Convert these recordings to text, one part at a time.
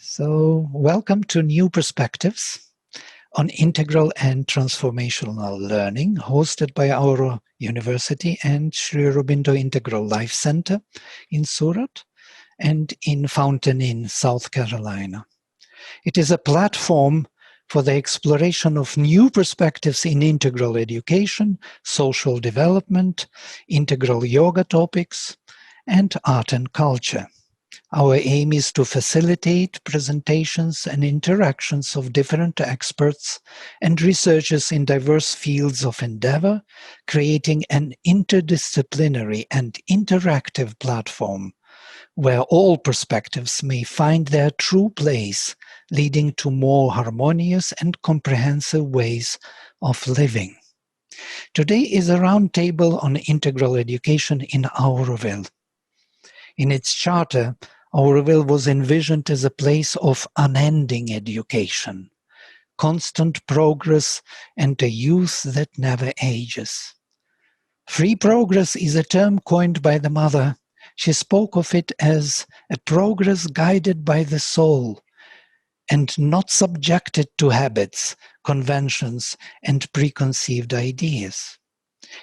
So, welcome to New Perspectives on Integral and Transformational Learning, hosted by Auroville University and Sri Aurobindo Integral Life Center in Surat and in Fountain Inn, South Carolina. It is a platform for the exploration of new perspectives in integral education, social development, integral yoga topics, and art and culture. Our aim is to facilitate presentations and interactions of different experts and researchers in diverse fields of endeavor, creating an interdisciplinary and interactive platform where all perspectives may find their true place, leading to more harmonious and comprehensive ways of living. Today is a roundtable on integral education in Auroville. In its charter, Auroville was envisioned as a place of unending education, constant progress, and a youth that never ages. Free progress is a term coined by the mother. She spoke of it as a progress guided by the soul and not subjected to habits, conventions, and preconceived ideas.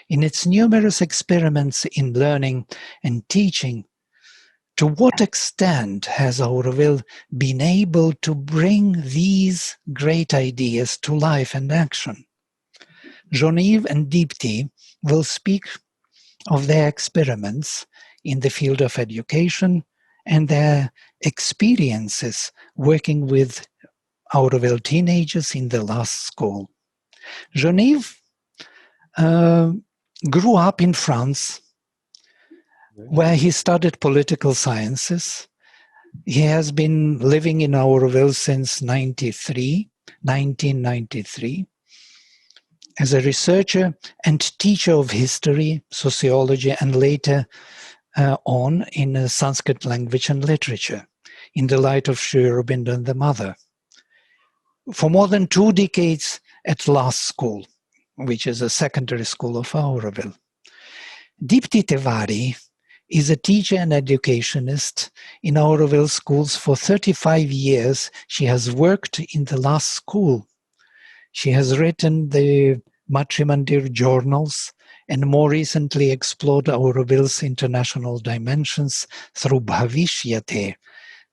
In its numerous experiments in learning and teaching, to what extent has Auroville been able to bring these great ideas to life and action? Yves and Deepti will speak of their experiments in the field of education and their experiences working with Auroville teenagers in the last school. Yves grew up in France, where he studied political sciences. He has been living in Auroville since 1993, as a researcher and teacher of history, sociology, and later on in Sanskrit language and literature, in the light of Sri Aurobindo and the Mother. For more than 2 decades at Last School, which is a secondary school of Auroville. Deepti Tewari is a teacher and educationist in Auroville schools for 35 years. She has worked in the last school. She has written the Matrimandir journals and more recently explored Auroville's international dimensions through Bhavishyate,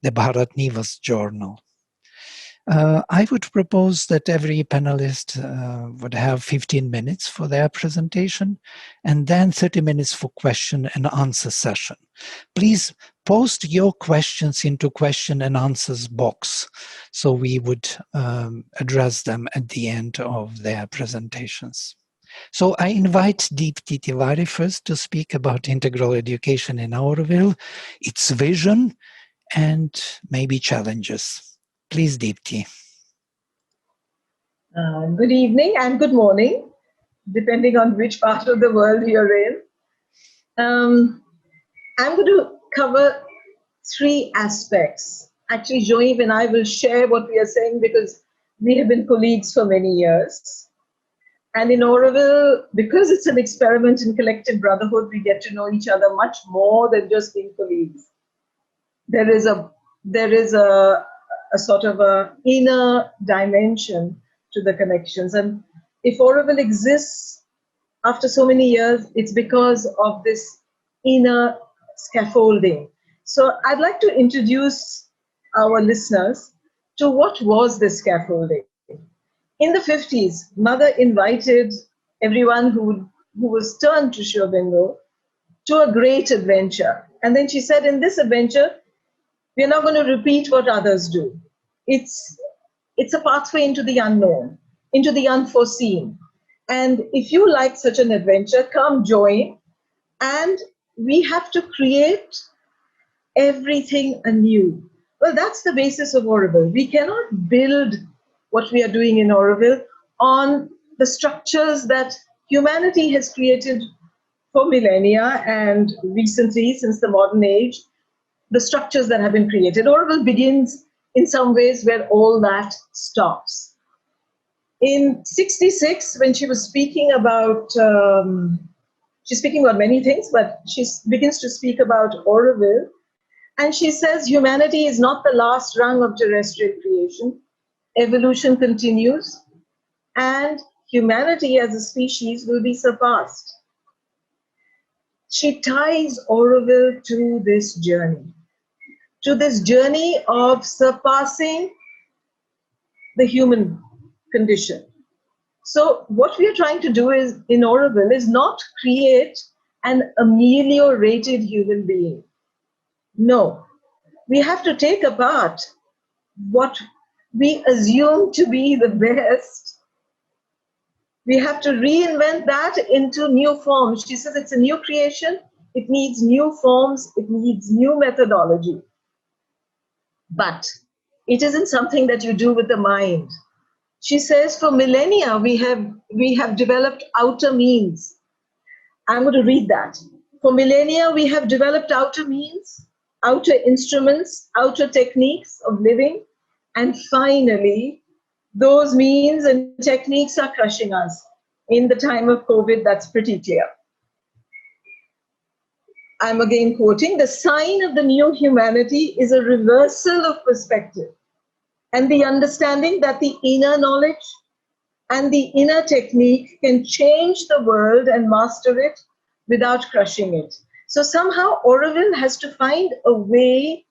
the Bharat Nivas journal. I would propose that every panelist would have 15 minutes for their presentation and then 30 minutes for question and answer session. Please post your questions into question and answers box so we would address them at the end of their presentations. So I invite Deepti Tewari first to speak about integral education in Auroville, its vision, and maybe challenges. Please, Deepti. Good evening and good morning, depending on which part of the world you're in. I'm going to cover 3 aspects. Actually, Yves and I will share what we are saying because we have been colleagues for many years. And in Auroville, because it's an experiment in collective brotherhood, we get to know each other much more than just being colleagues. There is a sort of a inner dimension to the connections. And if Auroville exists after so many years, it's because of this inner scaffolding. So I'd like to introduce our listeners to what was this scaffolding. In the 50s, Mother invited everyone who was turned to Sri Aurobindo to a great adventure. And then she said, in this adventure, we're not going to repeat what others do. It's a pathway into the unknown, into the unforeseen. And if you like such an adventure, come join. And we have to create everything anew. Well, that's the basis of Auroville. We cannot build what we are doing in Auroville on the structures that humanity has created for millennia and recently, since the modern age, the structures that have been created. Auroville begins in some ways where all that stops. In 66, when she was speaking about, she's speaking about many things, but she begins to speak about Auroville. And she says humanity is not the last rung of terrestrial creation. Evolution continues, and humanity as a species will be surpassed. She ties Auroville to this journey of surpassing the human condition. So what we are trying to do is in Auroville is not create an ameliorated human being. No, we have to take apart what we assume to be the best. We have to reinvent that into new forms. She says it's a new creation. It needs new forms. It needs new methodology. But it isn't something that you do with the mind. She says for millennia, we have developed outer means. I'm going to read that. For millennia, we have developed outer means, outer instruments, outer techniques of living. And finally, those means and techniques are crushing us. In the time of COVID, that's pretty clear. I'm again quoting, the sign of the new humanity is a reversal of perspective and the understanding that the inner knowledge and the inner technique can change the world and master it without crushing it. So somehow Auroville has to find a way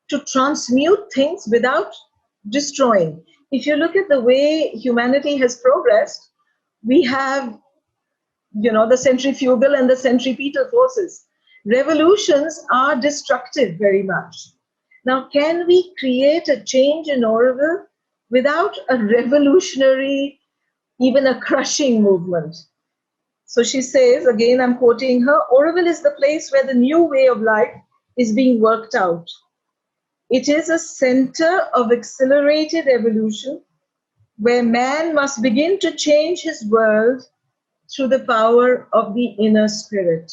to transmute things without destroying. If you look at the way humanity has progressed, we have, the centrifugal and the centripetal forces. Revolutions are destructive very much. Now, can we create a change in Auroville without a revolutionary, even a crushing movement? So she says, again, I'm quoting her, Auroville is the place where the new way of life is being worked out. It is a center of accelerated evolution where man must begin to change his world through the power of the inner spirit.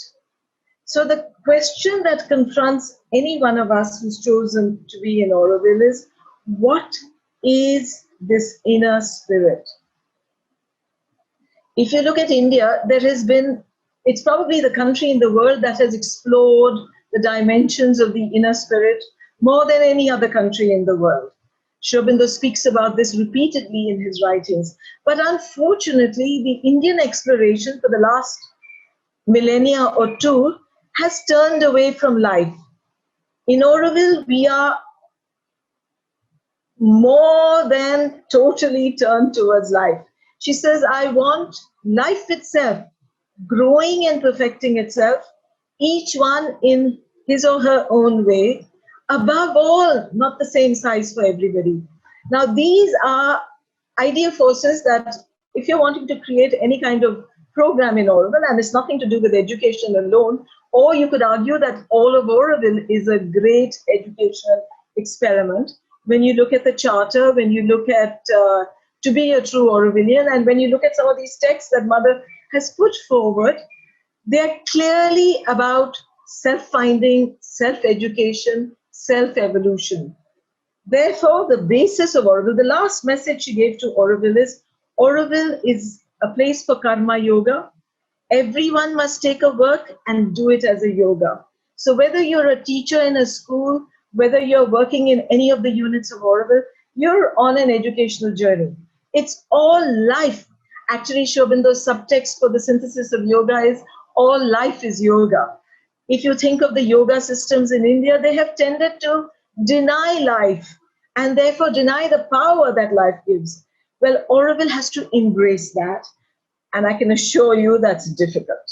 So the question that confronts any one of us who's chosen to be in Auroville is, what is this inner spirit? If you look at India, it's probably the country in the world that has explored the dimensions of the inner spirit more than any other country in the world. Sri Aurobindo speaks about this repeatedly in his writings. But unfortunately, the Indian exploration for the last millennia or two has turned away from life. In Auroville, we are more than totally turned towards life. She says, I want life itself growing and perfecting itself, each one in his or her own way, above all, not the same size for everybody. Now, these are ideal forces that if you're wanting to create any kind of program in Auroville, and it's nothing to do with education alone, or you could argue that all of Auroville is a great educational experiment. When you look at the charter, when you look at to be a true Aurovillian, and when you look at some of these texts that Mother has put forward, they're clearly about self-finding, self-education, self-evolution. Therefore, the basis of Auroville, the last message she gave to Auroville is a place for karma yoga. Everyone must take a work and do it as a yoga. So whether you're a teacher in a school, whether you're working in any of the units of Auroville, you're on an educational journey. It's all life. Actually, Sri Aurobindo's subtext for the synthesis of yoga is all life is yoga. If you think of the yoga systems in India, they have tended to deny life and therefore deny the power that life gives. Well, Auroville has to embrace that, and I can assure you that's difficult.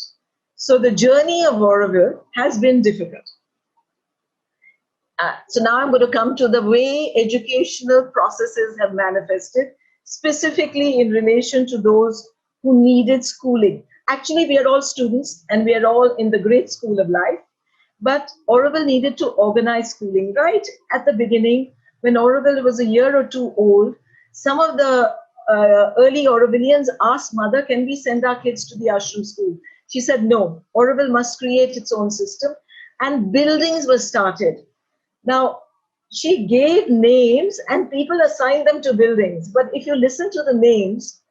So the journey of Auroville has been difficult. So now I'm going to come to the way educational processes have manifested, specifically in relation to those who needed schooling. Actually, we are all students and we are all in the great school of life, but Auroville needed to organize schooling. Right at the beginning, when Auroville was a year or two old, some of the early Aurovillians asked Mother, can we send our kids to the ashram school? She said, no, Auroville must create its own system, and buildings were started. Now, she gave names and people assigned them to buildings. But if you listen to the names,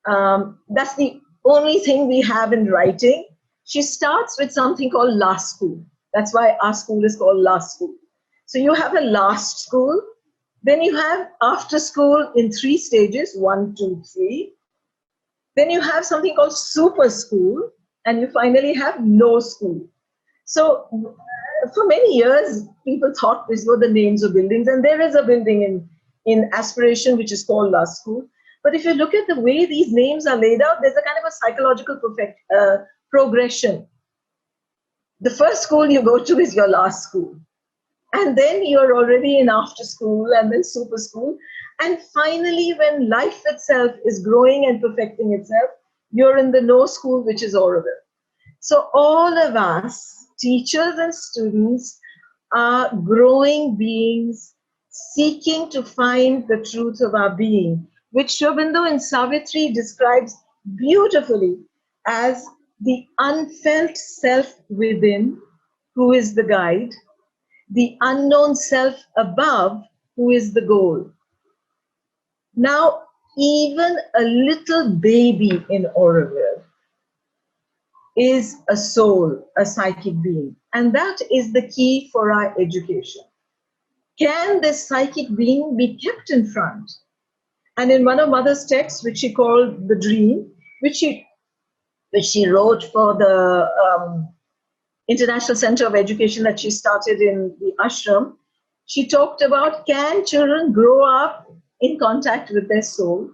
that's the only thing we have in writing. She starts with something called La School. That's why our school is called La School. So you have a last school, then you have after school in 3 stages, 1, 2, 3. Then you have something called super school, and you finally have no school. So for many years, people thought these were the names of buildings, and there is a building in Aspiration which is called Last School. But if you look at the way these names are laid out, there's a kind of a psychological progression. The first school you go to is your last school. And then you're already in after school and then super school. And finally, when life itself is growing and perfecting itself, you're in the no school, which is Auroville. So all of us, teachers and students, are growing beings seeking to find the truth of our being, which Sri Aurobindo in Savitri describes beautifully as the unfelt self within, who is the guide, the unknown self above, who is the goal. Now, even a little baby in Auroville is a soul, a psychic being. And that is the key for our education. Can this psychic being be kept in front? And in one of Mother's texts, which she called The Dream, which she wrote for the International Center of Education that she started in the ashram, she talked about, can children grow up in contact with their soul?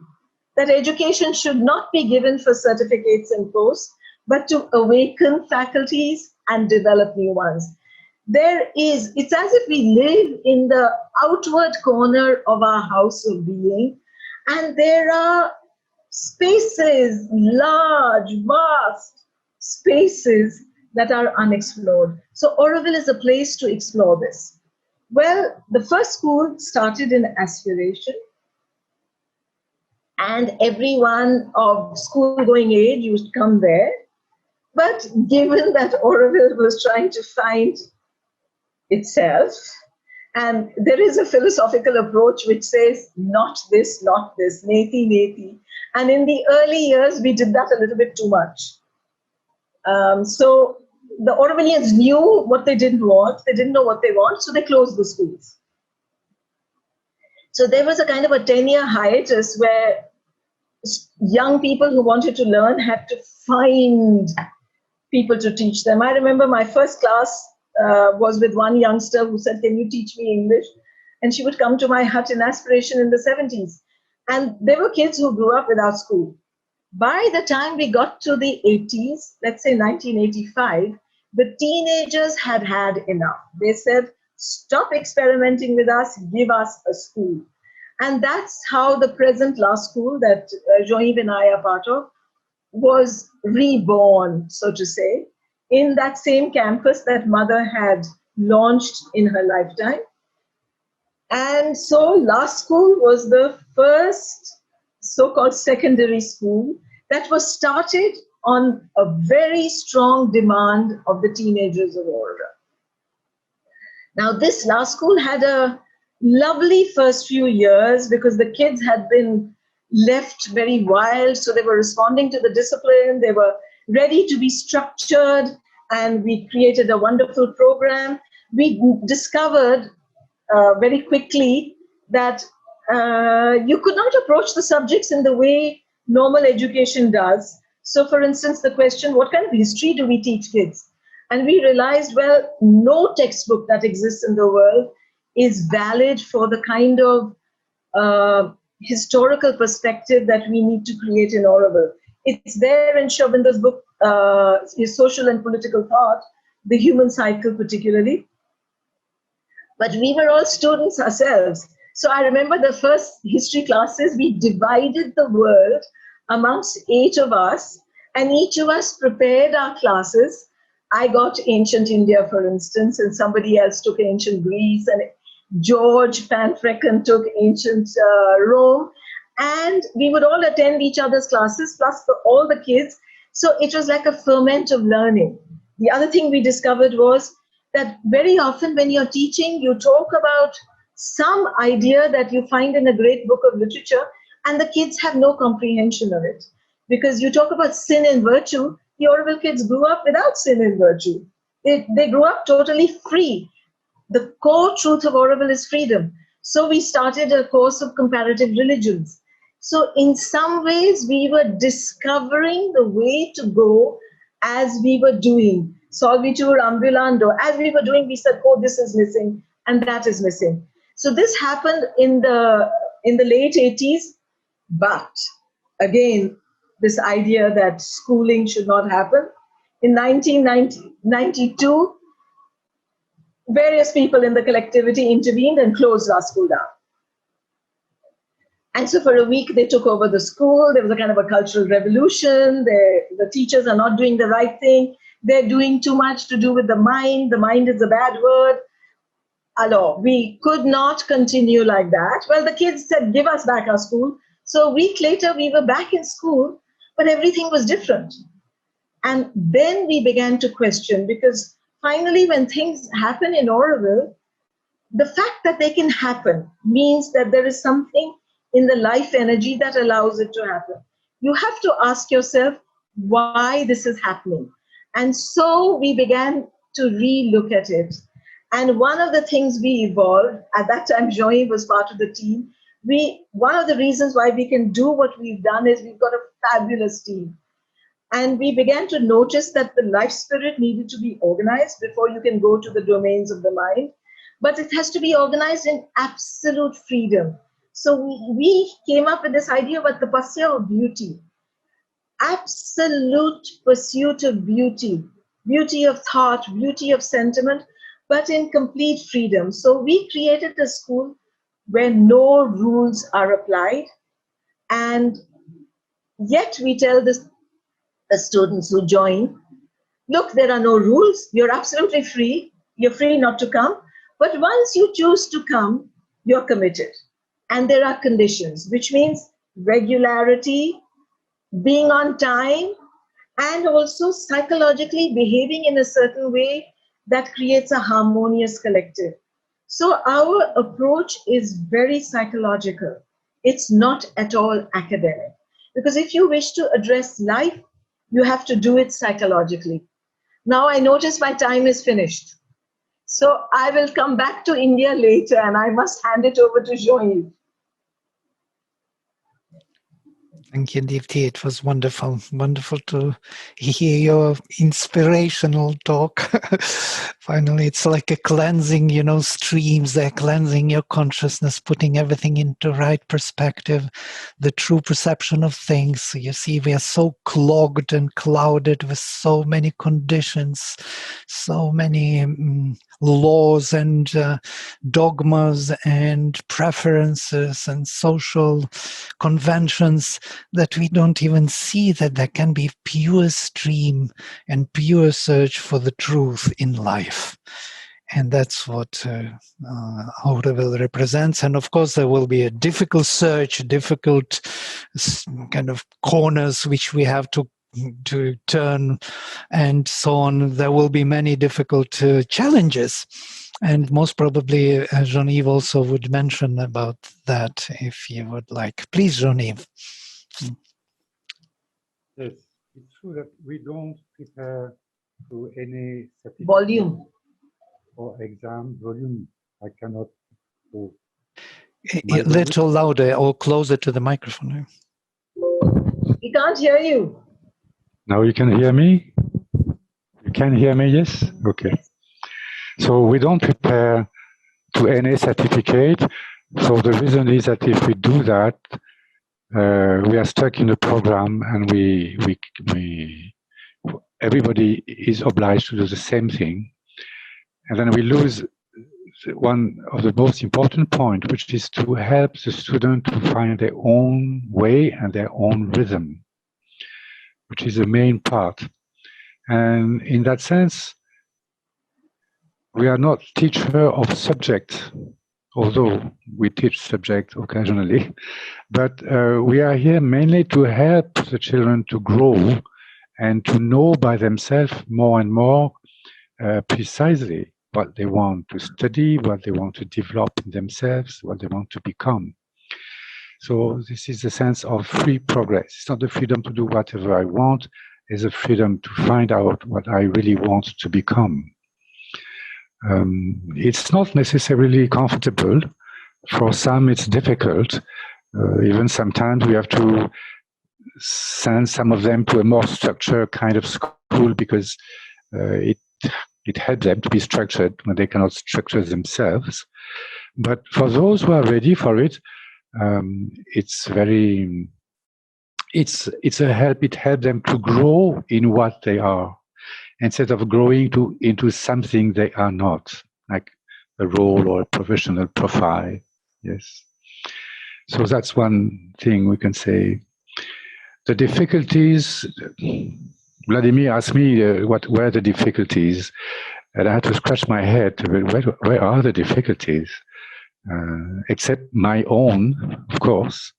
That education should not be given for certificates and posts, but to awaken faculties and develop new ones. It's as if we live in the outward corner of our house of being, and there are spaces, large, vast spaces that are unexplored. So Auroville is a place to explore this. Well, the first school started in Aspiration, and everyone of school-going age used to come there. But given that Auroville was trying to find itself, and there is a philosophical approach which says, not this, neti, neti. And in the early years, we did that a little bit too much. So the Aurovillians knew what they didn't want. They didn't know what they want, so they closed the schools. So there was a kind of a 10-year hiatus where young people who wanted to learn had to find people to teach them. I remember my first class was with one youngster who said, can you teach me English? And she would come to my hut in Aspiration in the 70s. And there were kids who grew up without school. By the time we got to the 80s, let's say 1985, the teenagers had had enough. They said, stop experimenting with us, give us a school. And that's how the present Last School that Yves and I are part of was reborn, so to say, in that same campus that Mother had launched in her lifetime. And so Last School was the first so-called secondary school that was started on a very strong demand of the teenagers of Auroville. Now, this Last School had a lovely first few years because the kids had been left very wild, so they were responding to the discipline, they were ready to be structured, and we created a wonderful program. We discovered very quickly that you could not approach the subjects in the way normal education does. So for instance, the question, what kind of history do we teach kids? And we realized, well, no textbook that exists in the world is valid for the kind of historical perspective that we need to create in Auroville. It's there in Sri Aurobindo's book, his Social and Political Thought, The Human Cycle particularly. But we were all students ourselves. So I remember the first history classes, we divided the world amongst 8 of us, and each of us prepared our classes. I got ancient India, for instance, and somebody else took ancient Greece, and George Panfrecken took ancient Rome. And we would all attend each other's classes, plus all the kids. So it was like a ferment of learning. The other thing we discovered was that very often when you're teaching, you talk about some idea that you find in a great book of literature, and the kids have no comprehension of it. Because you talk about sin and virtue, the Auroville kids grew up without sin and virtue. They grew up totally free. the core truth of Auroville is freedom. So we started a course of comparative religions. So in some ways, we were discovering the way to go as we were doing. Solvitur ambulando. As we were doing, we said, oh, this is missing and that is missing. So this happened in the late 80s. But again, this idea that schooling should not happen. In 1992, various people in the collectivity intervened and closed our school down. And so for a week, they took over the school. There was a kind of a cultural revolution. The teachers are not doing the right thing. They're doing too much to do with the mind. The mind is a bad word. Alors, we could not continue like that. Well, the kids said, give us back our school. So a week later, we were back in school, but everything was different. And then we began to question, because finally, when things happen in Auroville, the fact that they can happen means that there is something in the life energy that allows it to happen. You have to ask yourself why this is happening. And so we began to re-look at it. And one of the things we evolved, at that time, Jean-Yves was part of the team. One of the reasons why we can do what we've done is we've got a fabulous team. And we began to notice that the life spirit needed to be organized before you can go to the domains of the mind. But it has to be organized in absolute freedom. So we came up with this idea about the tapasya of beauty. Absolute pursuit of beauty. Beauty of thought, beauty of sentiment, but in complete freedom. So we created a school where no rules are applied. And yet we tell the students who join, look, there are no rules. You're absolutely free. You're free not to come. But once you choose to come, you're committed. And there are conditions, which means regularity, being on time, and also psychologically behaving in a certain way that creates a harmonious collective. So our approach is very psychological. It's not at all academic. Because if you wish to address life, you have to do it psychologically. Now I notice my time is finished. So I will come back to India later and I must hand it over to Jean-Yves. Thank you, Deepti. It was wonderful to hear your inspirational talk. Finally, it's like a cleansing, streams. They're cleansing your consciousness, putting everything into right perspective, the true perception of things. So you see, we are so clogged and clouded with so many conditions, so many laws and dogmas and preferences and social conventions, that we don't even see that there can be pure stream and pure search for the truth in life. And that's what Auroville represents. And of course, there will be a difficult search, difficult kind of corners which we have to turn and so on. There will be many difficult challenges. And most probably, Jean-Yves also would mention about that if you would like. Please, Jean-Yves. Yes, it's true that we don't prepare to any certificate Volume or exam volume. I cannot. A little louder or closer to the microphone. We can't hear you. Now you can hear me? You can hear me, yes? Okay. So we don't prepare to any certificate. So the reason is that if we do that, we are stuck in a program, and everybody is obliged to do the same thing, and then we lose one of the most important points, which is to help the student to find their own way and their own rhythm, which is the main part. And in that sense, we are not teacher of subject, although we teach subject occasionally, but we are here mainly to help the children to grow and to know by themselves more and more precisely what they want to study, what they want to develop in themselves, what they want to become. So this is the sense of free progress. It's not the freedom to do whatever I want, it's the freedom to find out what I really want to become. It's not necessarily comfortable. For some, it's difficult. Even sometimes we have to send some of them to a more structured kind of school because it helps them to be structured when they cannot structure themselves. But for those who are ready for it, it's a help. It helps them to grow in what they are instead of growing into something they are not, like a role or a professional profile. Yes. So that's one thing we can say. The difficulties, Vladimir asked me what were the difficulties, and I had to scratch my head. Where are the difficulties? Except my own, of course.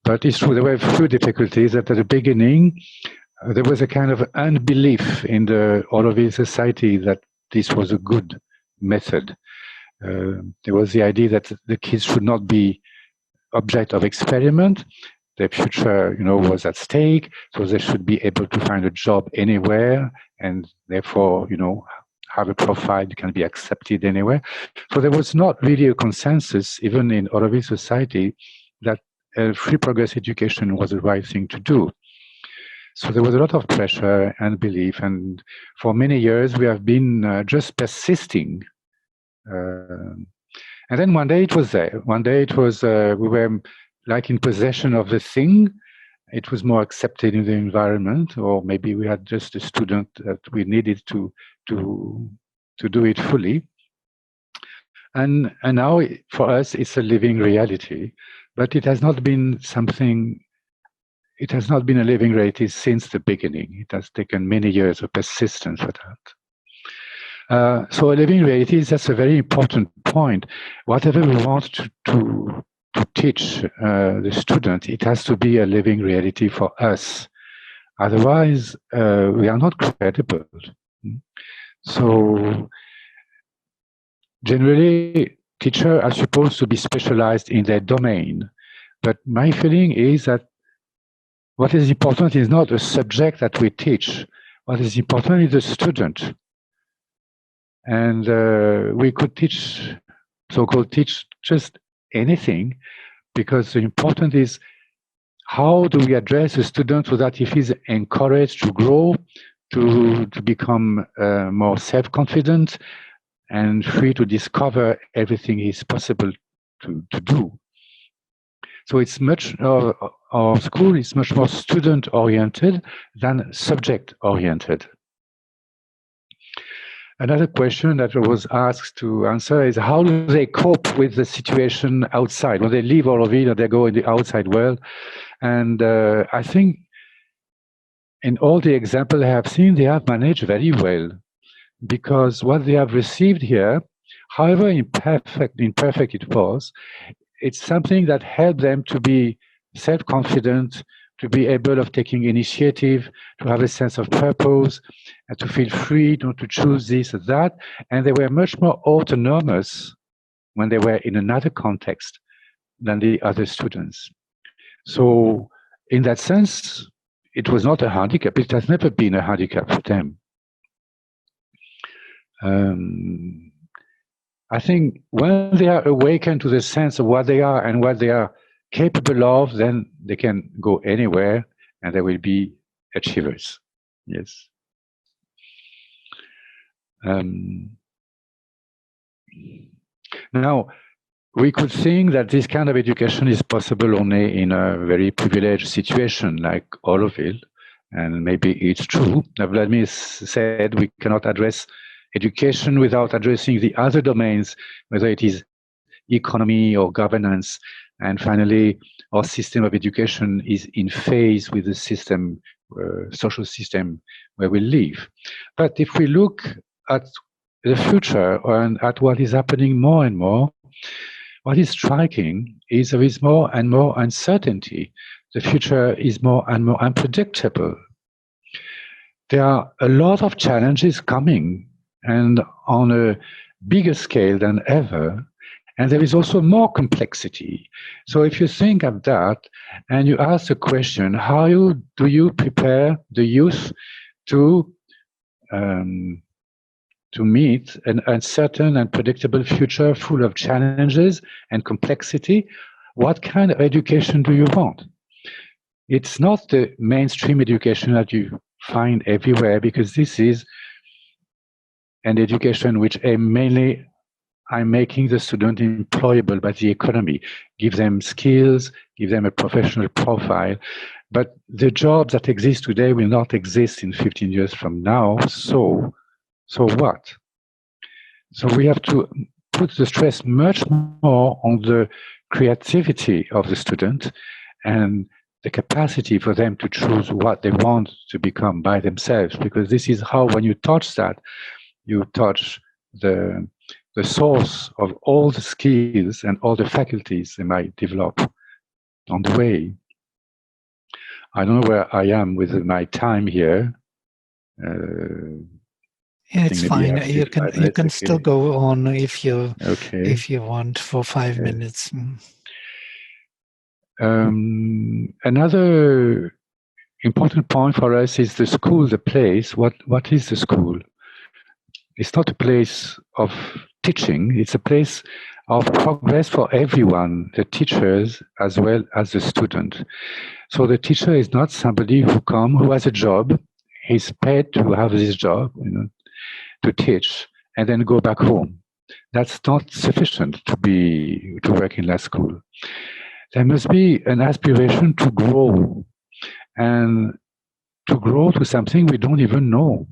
But it's true, there were a few difficulties that at the beginning, there was a kind of unbelief in the Auroville society that this was a good method. There was the idea that the kids should not be object of experiment. Their future, was at stake, so they should be able to find a job anywhere, and therefore, have a profile that can be accepted anywhere. So there was not really a consensus, even in Auroville society, that free progress education was the right thing to do. So there was a lot of pressure and belief, and for many years we have been just persisting. And then one day it was there. One day it was, we were like in possession of the thing. It was more accepted in the environment, or maybe we had just a student that we needed to do it fully. And now for us it's a living reality, but it has not been something. It has not been a living reality since the beginning. It has taken many years of persistence for that. So a living reality is just a very important point. Whatever we want to teach the student, it has to be a living reality for us. Otherwise, we are not credible. So generally, teachers are supposed to be specialized in their domain. But my feeling is that what is important is not the subject that we teach. What is important is the student. And we could teach, so-called teach just anything, because the important is how do we address the student so that if he's encouraged to grow, to become more self-confident and free to discover everything is possible to do. So it's much, our school is much more student-oriented than subject-oriented. Another question that I was asked to answer is how do they cope with the situation outside? When they leave Auroville or they go in the outside world? And I think in all the examples I have seen, they have managed very well, because what they have received here, however imperfect it was, it's something that helped them to be self-confident, to be able of taking initiative, to have a sense of purpose, and to feel free to choose this or that. And they were much more autonomous when they were in another context than the other students. So in that sense, it was not a handicap. It has never been a handicap for them. I think when they are awakened to the sense of what they are and what they are capable of, then they can go anywhere and they will be achievers. Yes. Now, we could think that this kind of education is possible only in a very privileged situation like Auroville, and maybe it's true. Vladimir said we cannot address education without addressing the other domains, whether it is economy or governance. And finally, our system of education is in phase with the system, social system where we live. But if we look at the future and at what is happening more and more, what is striking is there is more and more uncertainty. The future is more and more unpredictable. There are a lot of challenges coming, and on a bigger scale than ever, and there is also more complexity. So if you think of that and you ask the question, how do you prepare the youth to to meet an uncertain and predictable future full of challenges and complexity, what kind of education do you want? It's not the mainstream education that you find everywhere, because this is an education which mainly I'm making the student employable by the economy, give them skills, give them a professional profile. But the jobs that exist today will not exist in 15 years from now. So what? So we have to put the stress much more on the creativity of the student and the capacity for them to choose what they want to become by themselves, because this is how, when you touch that, you touch the source of all the skills and all the faculties they might develop on the way. I don't know where I am with my time here. It's fine. You can still go on if you want for 5 minutes. Another important point for us is the school, the place. What is the school? It's not a place of teaching. It's a place of progress for everyone, the teachers as well as the student. So the teacher is not somebody who has a job. He's paid to have this job, to teach, and then go back home. That's not sufficient to work in that school. There must be an aspiration to grow, and to grow to something we don't even know,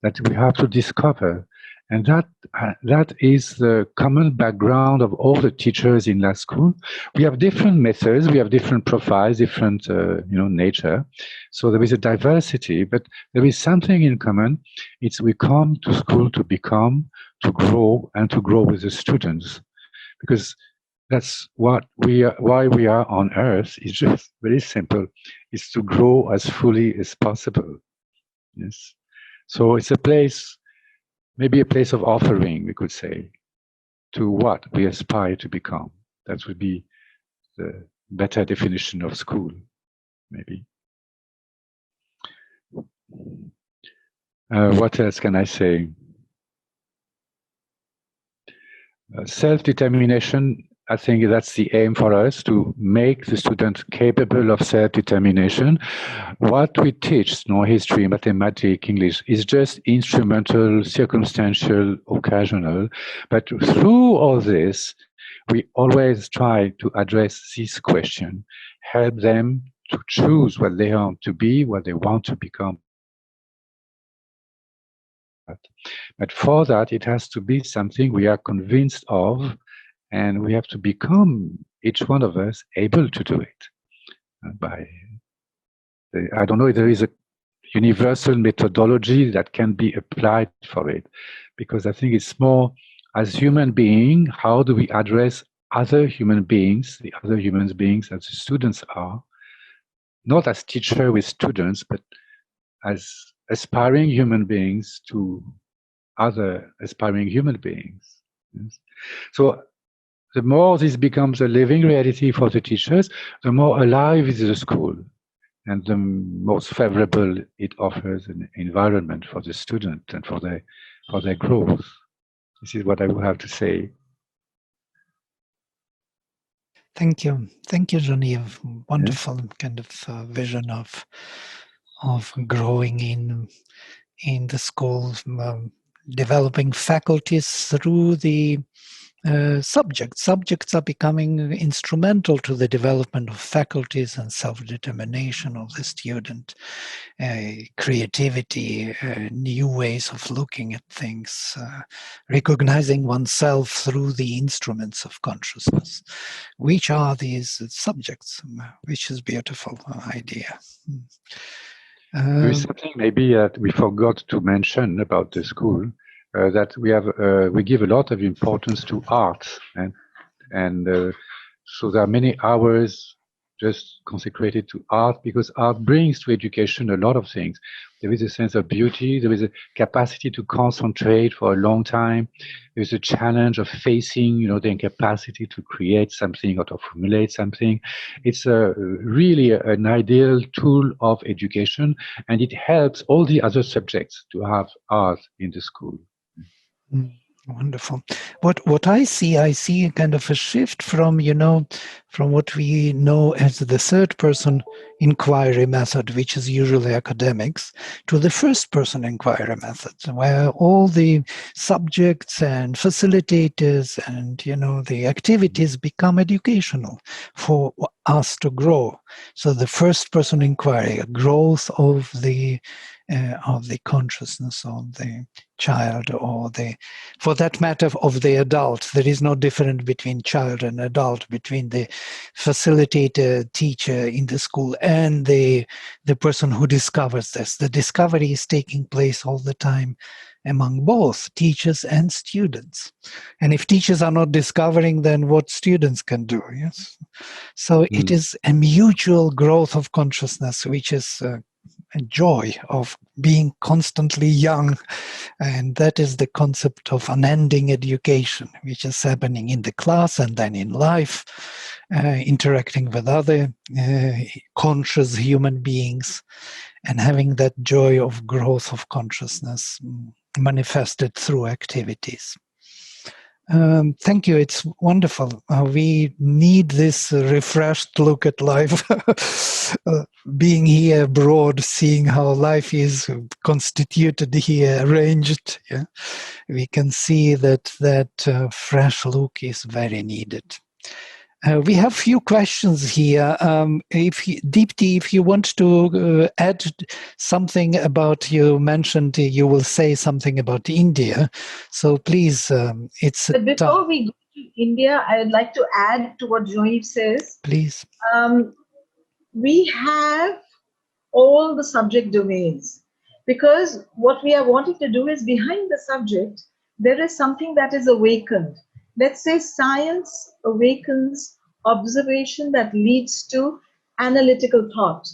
that we have to discover. And that is the common background of all the teachers in that school. We have different methods, we have different profiles, different nature. So there is a diversity, but there is something in common. It's we come to school to become, to grow, and to grow with the students, because that's what why we are on earth. It's just very simple. It's to grow as fully as possible. Yes. So it's a place, maybe a place of offering, we could say, to what we aspire to become. That would be the better definition of school, maybe. What else can I say? Self-determination, I think that's the aim for us, to make the student capable of self-determination. What we teach, history, mathematics, English, is just instrumental, circumstantial, occasional. But through all this, we always try to address this question, help them to choose what they want to be, what they want to become. But for that, it has to be something we are convinced of, and we have to become, each one of us, able to do it. I don't know if there is a universal methodology that can be applied for it, because I think it's more, as human being, how do we address other human beings, the other human beings as the students are, not as teacher with students, but as aspiring human beings to other aspiring human beings. Yes. So the more this becomes a living reality for the teachers, the more alive is the school, and the most favorable it offers an environment for the student and for their growth. This is what I would have to say. Thank you, Jean-Yves. Wonderful kind of vision of growing in the school, developing faculties through the subjects. Subjects are becoming instrumental to the development of faculties and self-determination of the student, creativity, new ways of looking at things, recognizing oneself through the instruments of consciousness. Which are these subjects? Which is a beautiful idea. There is something maybe that we forgot to mention about the school, that we give a lot of importance to art, and so there are many hours just consecrated to art, because art brings to education a lot of things. There is a sense of beauty, there is a capacity to concentrate for a long time, there's a challenge of facing, the incapacity to create something or to formulate something. It's really an ideal tool of education, and it helps all the other subjects to have art in the school. Wonderful. What I see a kind of a shift from, from what we know as the third person inquiry method, which is usually academics, to the first person inquiry method, where all the subjects and facilitators and, the activities become educational for us to grow. So the first person inquiry, a growth of the consciousness of the child, or for that matter, of the adult. There is no difference between child and adult, between the facilitator, teacher in the school, and the person who discovers this. The discovery is taking place all the time among both teachers and students. And if teachers are not discovering, then what students can do, yes? So it is a mutual growth of consciousness, which is a joy of being constantly young. And that is the concept of unending education, which is happening in the class and then in life, interacting with other conscious human beings, and having that joy of growth of consciousness manifested through activities. Thank you. It's wonderful. We need this refreshed look at life. Being here abroad, seeing how life is constituted here, arranged, yeah, we can see that fresh look is very needed. We have few questions here. Deepti, if you want to add something about, you mentioned you will say something about India. So please, it's... But before we go to India, I would like to add to what Yves says. Please. We have all the subject domains, because what we are wanting to do is, behind the subject, there is something that is awakened. Let's say science awakens observation that leads to analytical thought.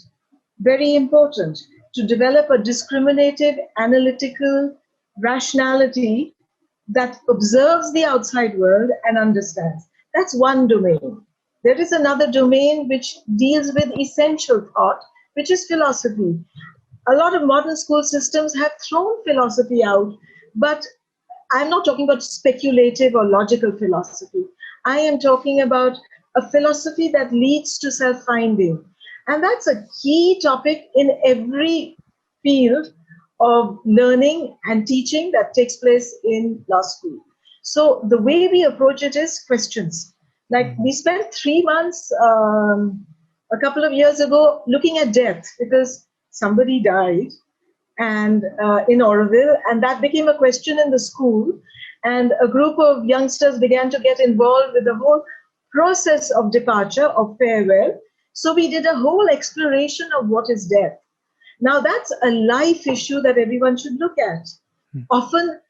Very important to develop a discriminative, analytical rationality that observes the outside world and understands. That's one domain. There is another domain which deals with essential thought, which is philosophy. A lot of modern school systems have thrown philosophy out, but I'm not talking about speculative or logical philosophy. I am talking about a philosophy that leads to self-finding. And that's a key topic in every field of learning and teaching that takes place in law school. So the way we approach it is questions. Like, we spent 3 months a couple of years ago looking at death, because somebody died and in Auroville, and that became a question in the school, and a group of youngsters began to get involved with the whole process of departure, of farewell. So we did a whole exploration of what is death. Now that's a life issue that everyone should look at. Often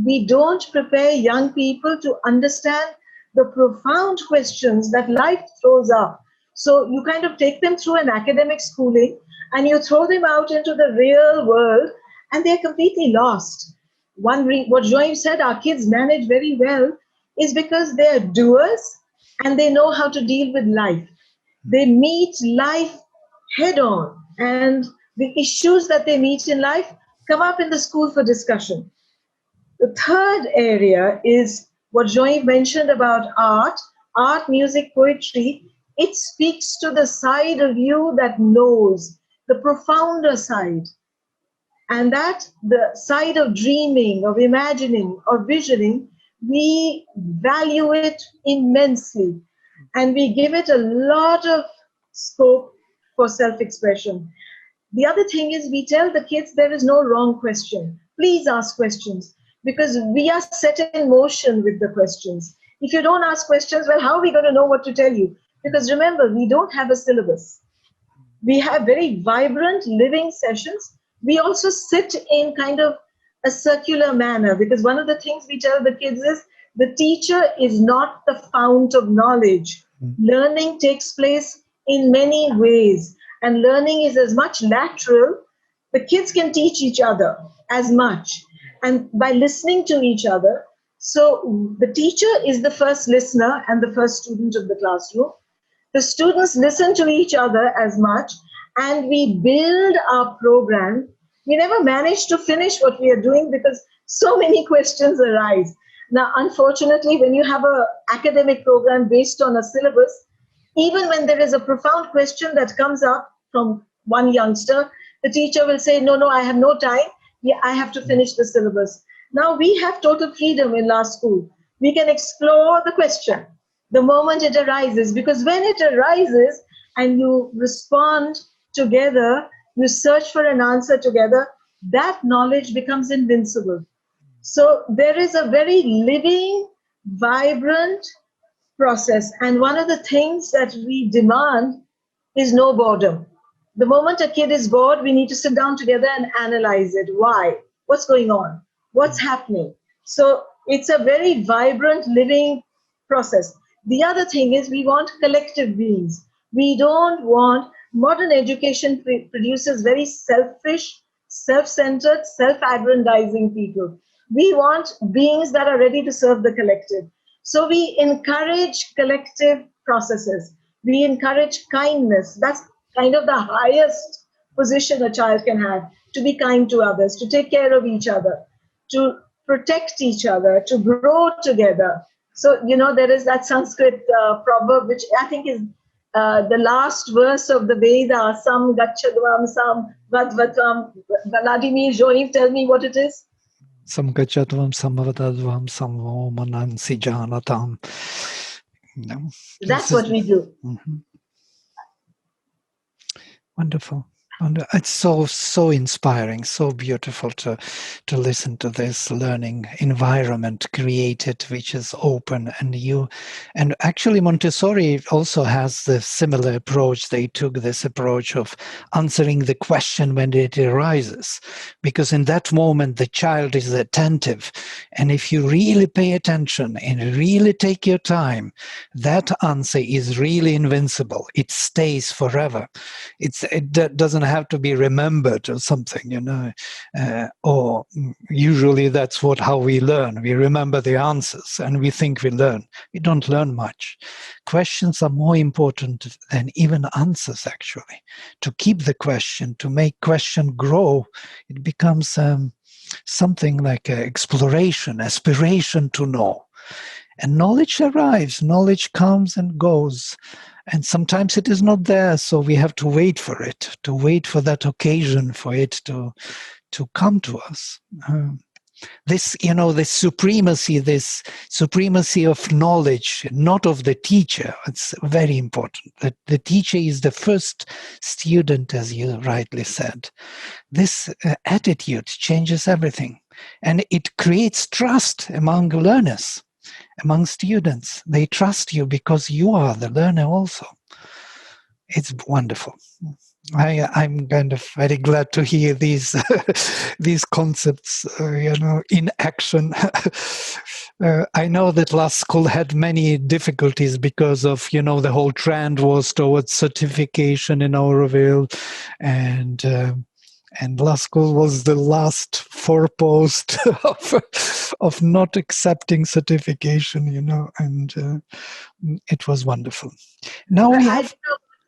we don't prepare young people to understand the profound questions that life throws up. So you kind of take them through an academic schooling and you throw them out into the real world, and they're completely lost. What Yves said, our kids manage very well, is because they're doers and they know how to deal with life. They meet life head on, and the issues that they meet in life come up in the school for discussion. The third area is what Yves mentioned about art, music, poetry. It speaks to the side of you that knows, the profounder side. And that the side of dreaming, of imagining, of visioning, we value it immensely. And we give it a lot of scope for self-expression. The other thing is, we tell the kids there is no wrong question. Please ask questions, because we are set in motion with the questions. If you don't ask questions, well, how are we going to know what to tell you? Because remember, we don't have a syllabus. We have very vibrant living sessions. We also sit in kind of a circular manner, because one of the things we tell the kids is the teacher is not the fount of knowledge. Learning takes place in many ways. And learning is as much lateral. The kids can teach each other as much. And by listening to each other, so the teacher is the first listener and the first student of the classroom. The students listen to each other as much, and we build our program. We never manage to finish what we are doing because so many questions arise. Now, unfortunately, when you have an academic program based on a syllabus, even when there is a profound question that comes up from one youngster, the teacher will say, no, I have no time. Yeah, I have to finish the syllabus. Now, we have total freedom in our school. We can explore the question the moment it arises, because when it arises and you respond together, you search for an answer together, that knowledge becomes invincible. So there is a very living, vibrant process. And one of the things that we demand is no boredom. The moment a kid is bored, we need to sit down together and analyze it. Why? What's going on? What's happening? So it's a very vibrant, living process. The other thing is we want collective beings. We don't want, modern education produces very selfish, self-centered, self-aggrandizing people. We want beings that are ready to serve the collective. So we encourage collective processes. We encourage kindness. That's kind of the highest position a child can have, to be kind to others, to take care of each other, to protect each other, to grow together. So, there is that Sanskrit proverb, which I think is the last verse of the Veda, Sam Gachadvam, Sam Vadvatam. Vladimir, Joim, tell me what it is. Sam Gachadvam, Sam Vadadvam, Sam Vomanansi Janatam. That's what we do. Mm-hmm. Wonderful. It's so inspiring, so beautiful to listen to this learning environment created, which is open. And actually Montessori also has the similar approach. They took this approach of answering the question when it arises, because in that moment the child is attentive, and if you really pay attention and really take your time, that answer is really invincible. It stays forever. It doesn't have to be remembered or something, or usually that's how we learn. We remember the answers and we think we learn. We don't learn much. Questions are more important than even answers, actually. To keep the question, to make question grow, it becomes something like exploration, aspiration to know. And knowledge arrives, knowledge comes and goes. And sometimes it is not there, so we have to wait for it, to wait for that occasion for it to come to us. This supremacy of knowledge, not of the teacher, it's very important. That the teacher is the first student, as you rightly said. This attitude changes everything. And it creates trust among learners. Among students, they trust you because you are the learner also. It's wonderful. I'm kind of very glad to hear these these concepts, in action. I know that last school had many difficulties because of, the whole trend was towards certification in Auroville, and last school was the last forepost of not accepting certification, and it was wonderful. Now we have...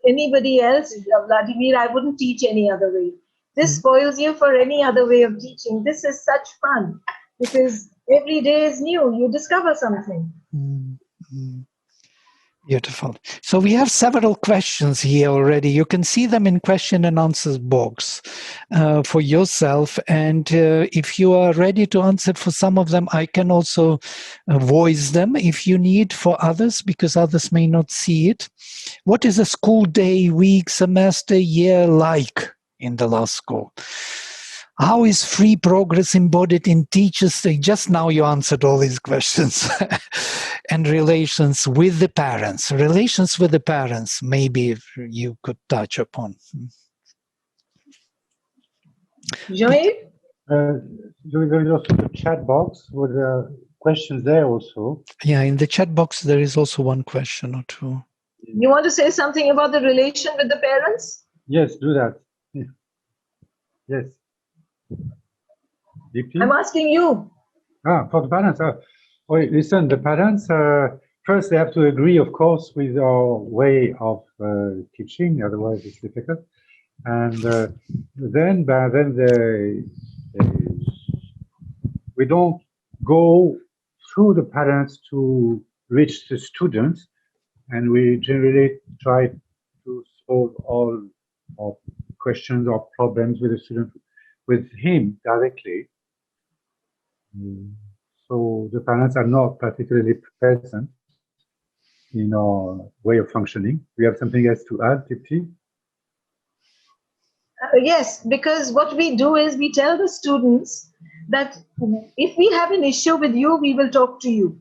Anybody else, Vladimir, I wouldn't teach any other way. This spoils you for any other way of teaching. This is such fun because every day is new. You discover something. Mm-hmm. Beautiful. So we have several questions here already. You can see them in question and answers box for yourself. And if you are ready to answer for some of them, I can also voice them if you need for others, because others may not see it. What is a school day, week, semester, year like in the last school? How is free progress embodied in teachers' day? Just now you answered all these questions. And relations with the parents. Relations with the parents, maybe you could touch upon. Joy? There is also the chat box with questions there also. Yeah, in the chat box there is also one question or two. You want to say something about the relation with the parents? Yes, do that. Yes. Deepti? I'm asking you. For the parents. Wait, listen, the parents, first they have to agree, of course, with our way of teaching, otherwise it's difficult. And then we don't go through the parents to reach the students, and we generally try to solve all our questions or problems with the student, with him directly. So the parents are not particularly present in our way of functioning. We have something else to add, Deepti? Yes, because what we do is we tell the students that if we have an issue with you, we will talk to you.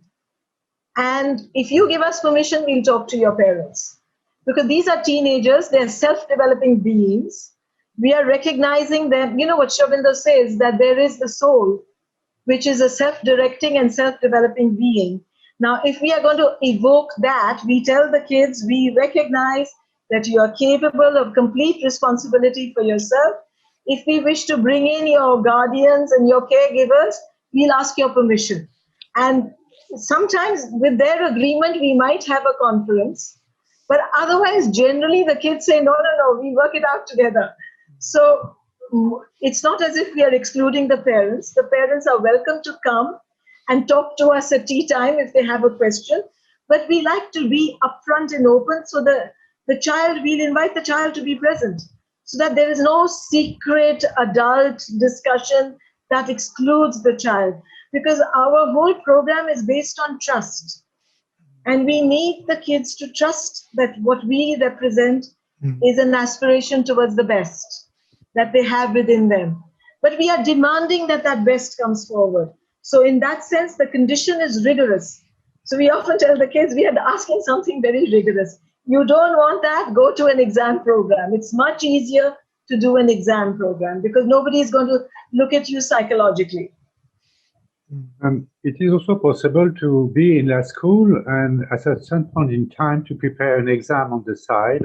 And if you give us permission, we'll talk to your parents. Because these are teenagers, they're self-developing beings. We are recognizing them. You know what Shravinder says, that there is the soul, which is a self-directing and self-developing being. Now, if we are going to evoke that, we tell the kids, we recognize that you are capable of complete responsibility for yourself. If we wish to bring in your guardians and your caregivers, we'll ask your permission. And sometimes with their agreement, we might have a conference. But otherwise, generally, the kids say, no, we work it out together. So it's not as if we are excluding the parents. The parents are welcome to come and talk to us at tea time if they have a question. But we like to be upfront and open so that we'll invite the child to be present so that there is no secret adult discussion that excludes the child. Because our whole program is based on trust. And we need the kids to trust that what we represent is an aspiration towards the best that they have within them. But we are demanding that that best comes forward. So in that sense, the condition is rigorous. So we often tell the kids, we are asking something very rigorous. You don't want that, go to an exam program. It's much easier to do an exam program because nobody is going to look at you psychologically. It is also possible to be in a school and at a certain point in time to prepare an exam on the side,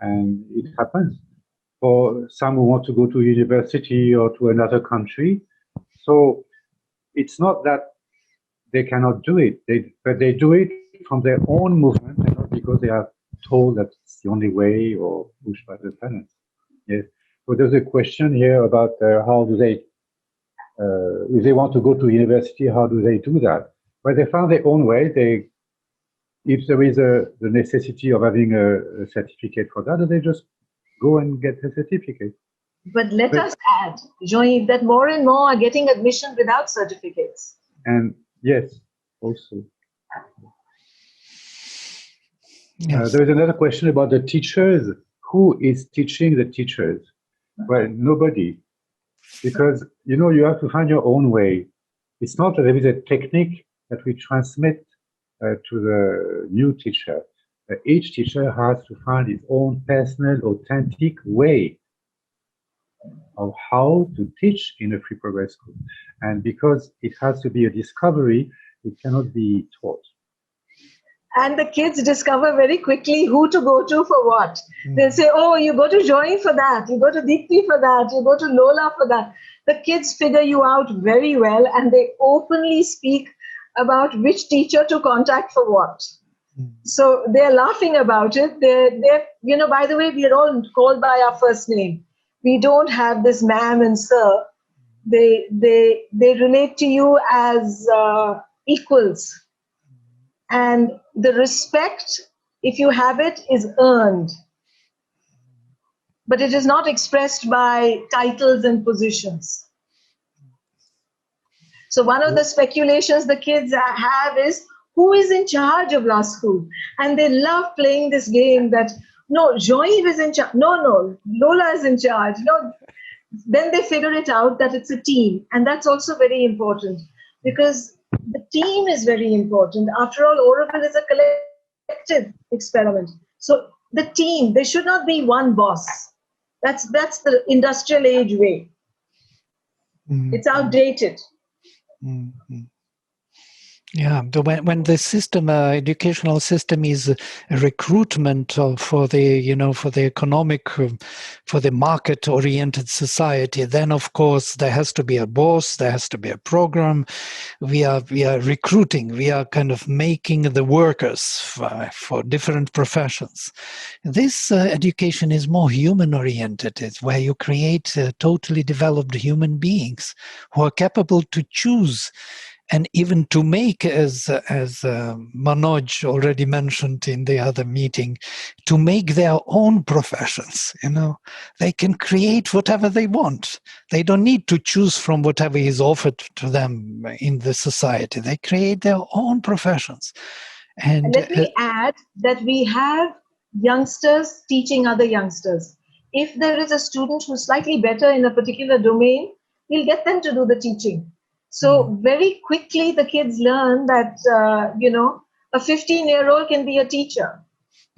and it happens for some who want to go to university or to another country. So it's not that they cannot do it, but they do it from their own movement and not because they are told that it's the only way or pushed by the parents. Yes. So there's a question here about how do they if they want to go to university, how do they do that? Well, they found their own way. If there is the necessity of having a certificate for that, they just go and get a certificate. But let us add, Jean-Yves, that more and more are getting admission without certificates. And yes, also. Yes. There is another question about the teachers. Who is teaching the teachers? Well, nobody. Because, you have to find your own way. It's not that there is a technique that we transmit to the new teacher. Each teacher has to find his own personal, authentic way of how to teach in a free progress school. And because it has to be a discovery, it cannot be taught. And the kids discover very quickly who to go to for what. They'll say, oh, you go to Joy for that, you go to Deepti for that, you go to Lola for that. The kids figure you out very well and they openly speak about which teacher to contact for what. So they're laughing about it. They're by the way, we are all called by our first name. We don't have this ma'am and sir. They relate to you as equals. And the respect, if you have it, is earned. But it is not expressed by titles and positions. So one of the speculations the kids have is, who is in charge of La School? And they love playing this game that, no, Jean-Yves is in charge. No, Lola is in charge. No. Then they figure it out that it's a team. And that's also very important because the team is very important. After all, Auroville is a collective experiment. So the team, there should not be one boss. That's the industrial age way. It's outdated. Yeah, when the system, educational system, is a recruitment for the economic, for the market-oriented society, then of course there has to be a boss, there has to be a program. We are recruiting, we are kind of making the workers for different professions. This education is more human-oriented. It's where you create totally developed human beings who are capable to choose. And even to make, as Manoj already mentioned in the other meeting, to make their own professions. They can create whatever they want. They don't need to choose from whatever is offered to them in the society. They create their own professions. And let me add that we have youngsters teaching other youngsters. If there is a student who's slightly better in a particular domain, we'll get them to do the teaching. So very quickly, the kids learn that, a 15-year-old can be a teacher.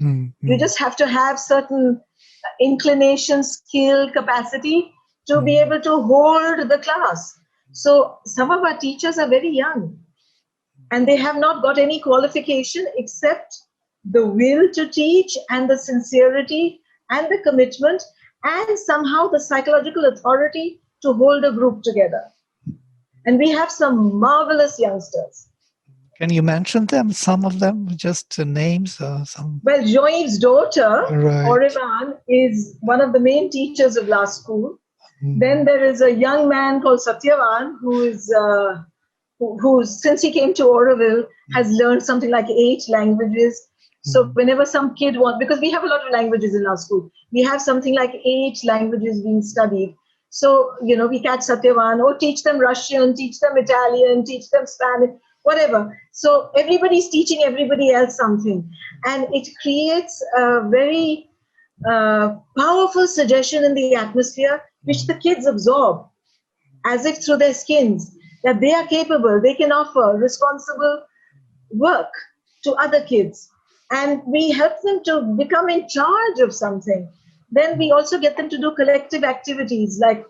You just have to have certain inclination, skill, capacity to be able to hold the class. So some of our teachers are very young and they have not got any qualification except the will to teach and the sincerity and the commitment and somehow the psychological authority to hold a group together. And we have some marvelous youngsters. Can you mention them, some of them, just names? Some? Well, Yves' daughter, Right. Auroville, is one of the main teachers of our school. Then there is a young man called Satyavan who, since he came to Auroville, has learned something like 8 languages. So whenever some kid wants, because we have a lot of languages in our school, we have something like 8 languages being studied. So, we catch Satyavan, or teach them Russian, teach them Italian, teach them Spanish, whatever. So everybody's teaching everybody else something. And it creates a very powerful suggestion in the atmosphere, which the kids absorb as if through their skins, that they are capable, they can offer responsible work to other kids. And we help them to become in charge of something. Then we also get them to do collective activities, like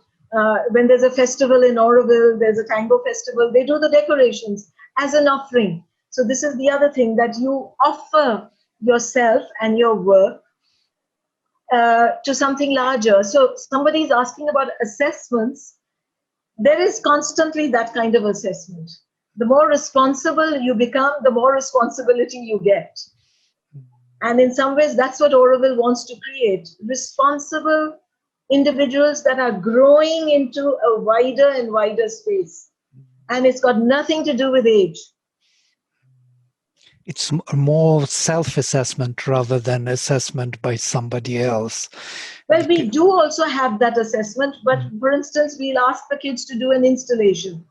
when there's a festival in Auroville, there's a tango festival, they do the decorations as an offering. So this is the other thing, that you offer yourself and your work to something larger. So somebody's asking about assessments. There is constantly that kind of assessment. The more responsible you become, the more responsibility you get. And in some ways, that's what Auroville wants to create. Responsible individuals that are growing into a wider and wider space. And it's got nothing to do with age. It's more self-assessment rather than assessment by somebody else. Well, we do also have that assessment, but for instance, we'll ask the kids to do an installation.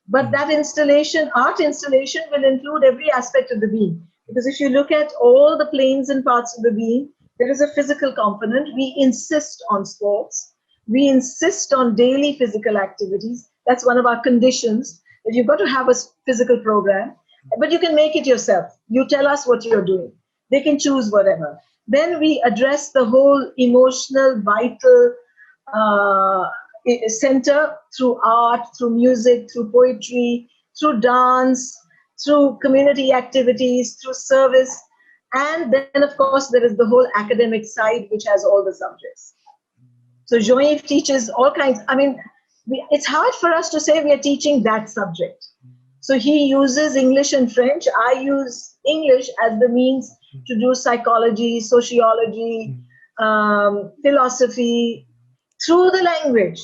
But that installation, art installation, will include every aspect of the being. Because if you look at all the planes and parts of the being, there is a physical component. We insist on sports. We insist on daily physical activities. That's one of our conditions, that you've got to have a physical program. But you can make it yourself. You tell us what you're doing. They can choose whatever. Then we address the whole emotional, vital center through art, through music, through poetry, through dance, through community activities, through service. And then, of course, there is the whole academic side, which has all the subjects. So Jean-Yves teaches all kinds. I mean, it's hard for us to say we are teaching that subject. So he uses English and French. I use English as the means to do psychology, sociology, philosophy, through the language.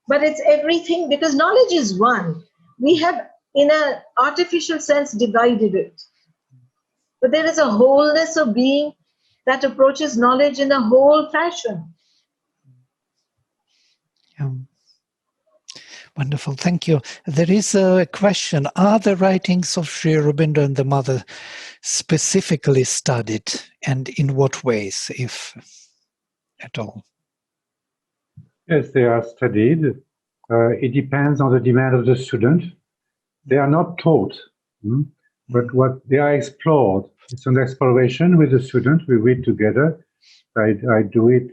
But it's everything, because knowledge is one. We have, in an artificial sense, divided it. But there is a wholeness of being that approaches knowledge in a whole fashion. Yeah. Wonderful, thank you. There is a question. Are the writings of Sri Aurobindo and the Mother specifically studied, and in what ways, if at all? Yes, they are studied. It depends on the demand of the student. They are not taught, but what they are explored. It's an exploration with the student. We read together. I do it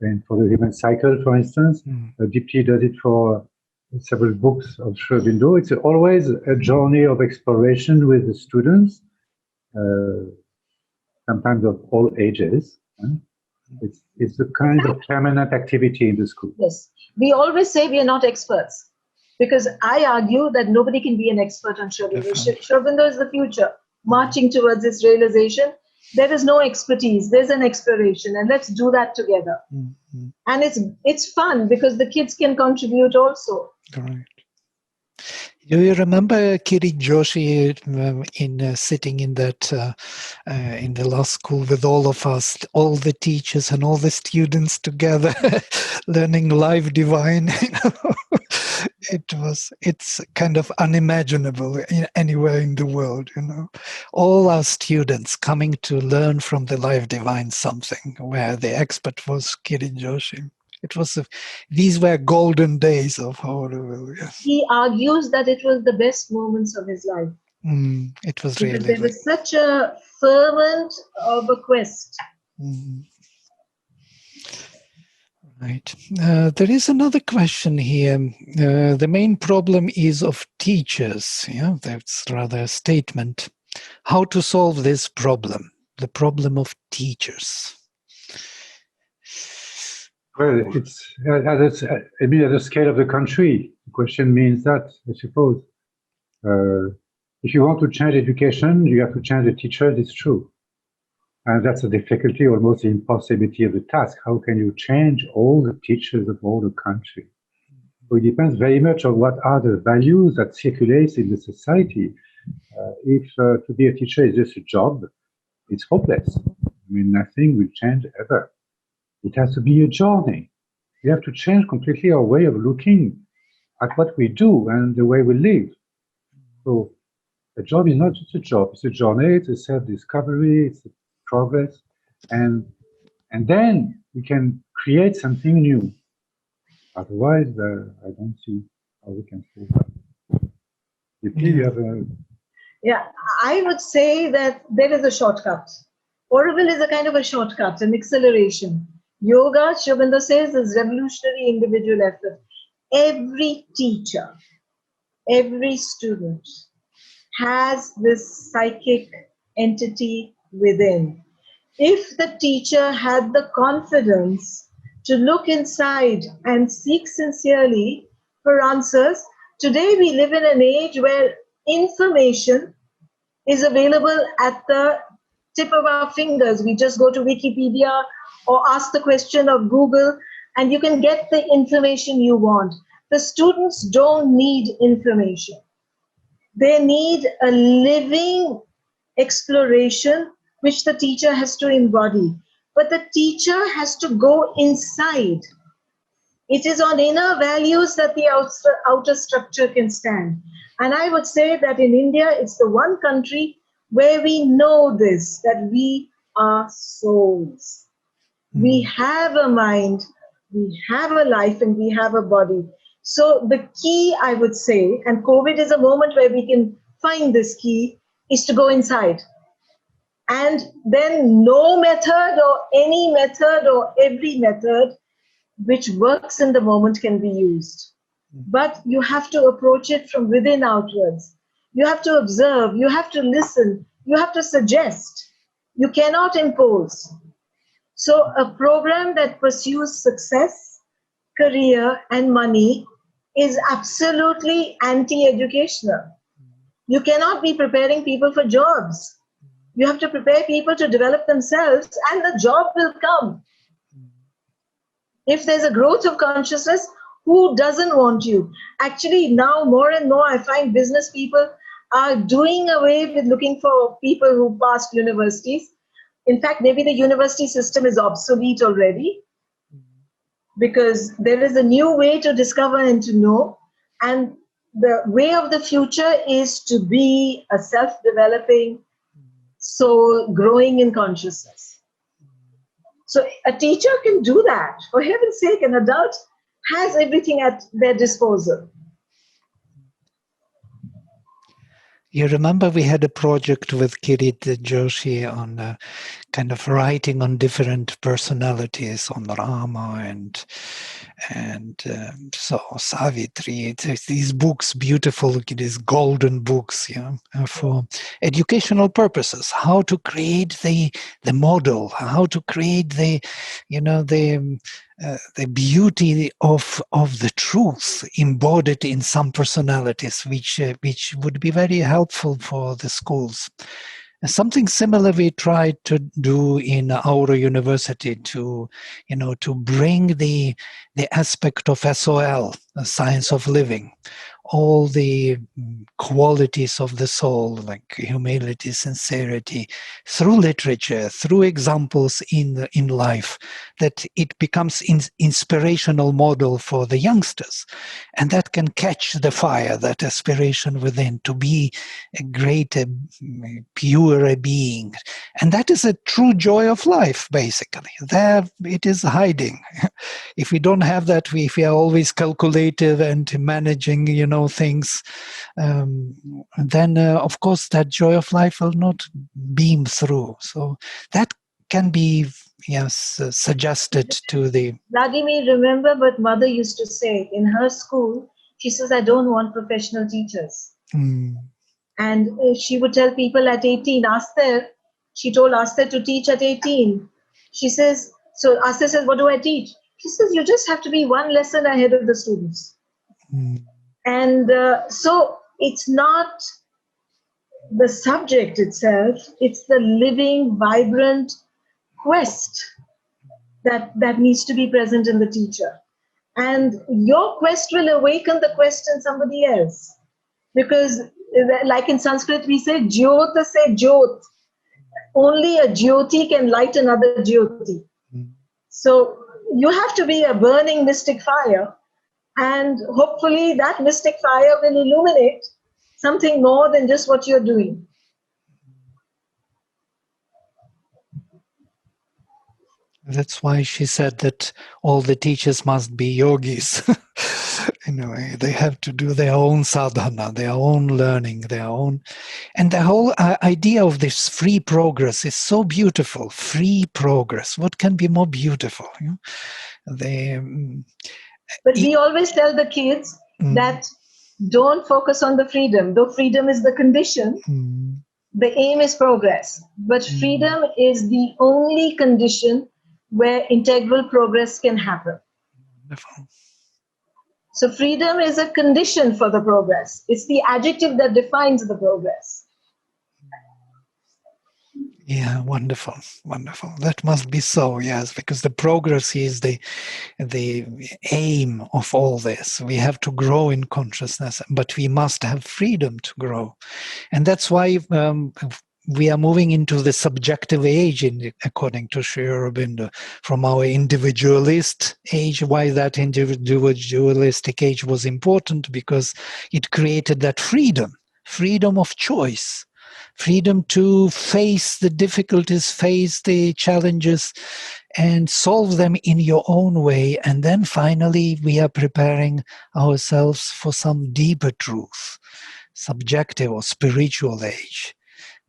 and for the human cycle, for instance. Deepti does it for several books of Sri Aurobindo. It's always a journey of exploration with the students, sometimes of all ages. It's a kind of permanent activity in the school. Yes. We always say we are not experts, because I argue that nobody can be an expert on Sri Aurobindo. Sri Aurobindo is the future, marching towards its realization. There is no expertise, there's an exploration, and let's do that together. Mm-hmm. And it's fun because the kids can contribute also. Right. Do you remember Kirit Joshi sitting in that in the last school with all of us, all the teachers and all the students together, learning live divine? It's kind of unimaginable anywhere in the world. All our students coming to learn from the live divine something, where the expert was Kirit Joshi. These were golden days of Auroville. Yes. He argues that it was the best moments of his life. It was because really. There was such a ferment of a quest. Right. There is another question here. The main problem is of teachers. Yeah, that's rather a statement. How to solve this problem? The problem of teachers. Well, it's at the scale of the country. The question means that, I suppose, if you want to change education, you have to change the teachers. It's true, and that's a difficulty, almost the impossibility of the task. How can you change all the teachers of all the country? So it depends very much on what are the values that circulate in the society. If to be a teacher is just a job, it's hopeless. I mean, nothing will change ever. It has to be a journey. We have to change completely our way of looking at what we do and the way we live. So a job is not just a job, it's a journey, it's a self-discovery, it's a progress, and then we can create something new. Otherwise, I don't see how we can solve that. You have a... Yeah, I would say that there is a shortcut. Auroville is a kind of a shortcut, an acceleration. Yoga, Sri Aurobindo says, is revolutionary individual effort. Every teacher, every student has this psychic entity within. If the teacher had the confidence to look inside and seek sincerely for answers, today we live in an age where information is available at the tip of our fingers. We just go to Wikipedia or ask the question of Google, and you can get the information you want. The students don't need information. They need a living exploration which the teacher has to embody. But the teacher has to go inside. It is on inner values that the outer structure can stand. And I would say that in India, it's the one country where we know this, that we are souls. We have a mind, we have a life, and we have a body. So the key, I would say, and COVID is a moment where we can find this key, is to go inside. And then no method or any method or every method which works in the moment can be used. But you have to approach it from within outwards. You have to observe, you have to listen, you have to suggest. You cannot impose. So a program that pursues success, career, and money is absolutely anti-educational. You cannot be preparing people for jobs. You have to prepare people to develop themselves, and the job will come. If there's a growth of consciousness, who doesn't want you? Actually, now more and more, I find business people are doing away with looking for people who passed universities. In fact, maybe the university system is obsolete already, because there is a new way to discover and to know. And the way of the future is to be a self-developing soul growing in consciousness. So a teacher can do that. For heaven's sake, an adult has everything at their disposal. You remember we had a project with Kirit Joshi on kind of writing on different personalities, on Rama and so Savitri. It's these books, beautiful, these golden books, for educational purposes. How to create the model, how to create the beauty of the truth embodied in some personalities, which would be very helpful for the schools. Something similar we tried to do in our university to bring the aspect of SOL, the science of living, all the qualities of the soul, like humility, sincerity, through literature, through examples in life, that it becomes inspirational model for the youngsters, and that can catch the fire, that aspiration within to be a greater, purer being. And that is a true joy of life, basically. There it is hiding. If we don't have that, if we are always calculative and managing, things, then of course that joy of life will not beam through. So that can be, suggested to the... Vladimir, remember what mother used to say in her school? She says, I don't want professional teachers. And she would tell people at 18, she told Aster to teach at 18. She says, so Aster says, what do I teach? She says, you just have to be one lesson ahead of the students. And so it's not the subject itself, it's the living, vibrant quest that needs to be present in the teacher. And your quest will awaken the quest in somebody else. Because like in Sanskrit, we say, Jyota se Jyot. Only a Jyoti can light another Jyoti. So you have to be a burning mystic fire. And hopefully that mystic fire will illuminate something more than just what you're doing. That's why she said that all the teachers must be yogis. They have to do their own sadhana, their own learning, their own... And the whole idea of this free progress is so beautiful. Free progress. What can be more beautiful? But we always tell the kids that don't focus on the freedom. Though freedom is the condition, the aim is progress. But freedom is the only condition where integral progress can happen. Wonderful. So freedom is a condition for the progress. It's the adjective that defines the progress. Yeah, wonderful, wonderful. That must be so, yes, because the progress is the aim of all this. We have to grow in consciousness, but we must have freedom to grow. And that's why we are moving into the subjective age, according to Sri Aurobindo, from our individualist age. Why that individualistic age was important? Because it created that freedom of choice. Freedom to face the difficulties, face the challenges, and solve them in your own way. And then finally, we are preparing ourselves for some deeper truth, subjective or spiritual age.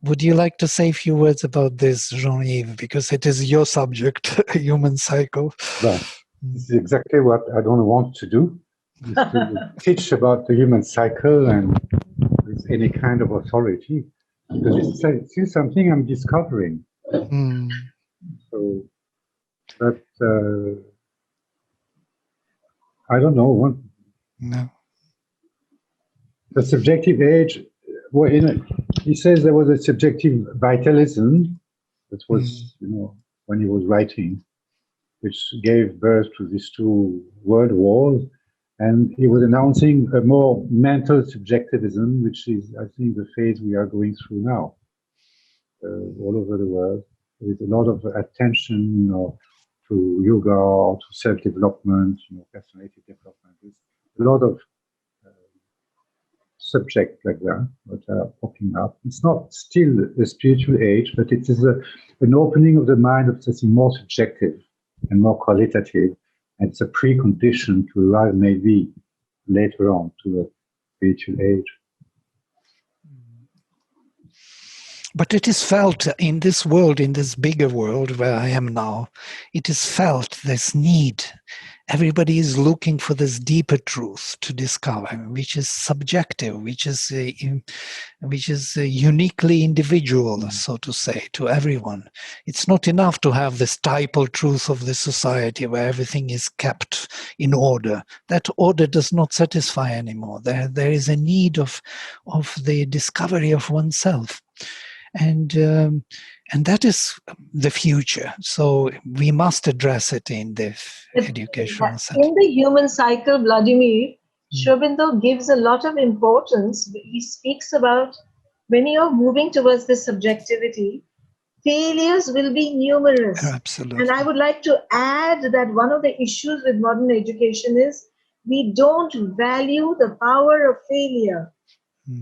Would you like to say a few words about this, Jean-Yves? Because it is your subject, human cycle. Well, this is exactly what I don't want to do, is to teach about the human cycle and with any kind of authority. Because it's still something I'm discovering. So, but I don't know. No. The subjective age, well, he says there was a subjective vitalism that was, when he was writing, which gave birth to these two world wars. And he was announcing a more mental subjectivism, which is, I think, the phase we are going through now, all over the world. There is a lot of attention, to yoga or to self-development, personality development. There's a lot of subjects like that are popping up. It's not still a spiritual age, but it is an opening of the mind of something more subjective and more qualitative. And it's a precondition to arrive maybe later on to a spiritual age. But it is felt in this world, in this bigger world where I am now, it is felt this need. Everybody is looking for this deeper truth to discover, which is subjective, which is uniquely individual, so to say, to everyone. It's not enough to have this typal truth of the society where everything is kept in order. That order does not satisfy anymore. There is a need of the discovery of oneself. And that is the future. So we must address it in the educational setting. In the human cycle, Vladimir, Sri Aurobindo gives a lot of importance. He speaks about when you're moving towards this subjectivity, failures will be numerous. Absolutely. And I would like to add that one of the issues with modern education is we don't value the power of failure.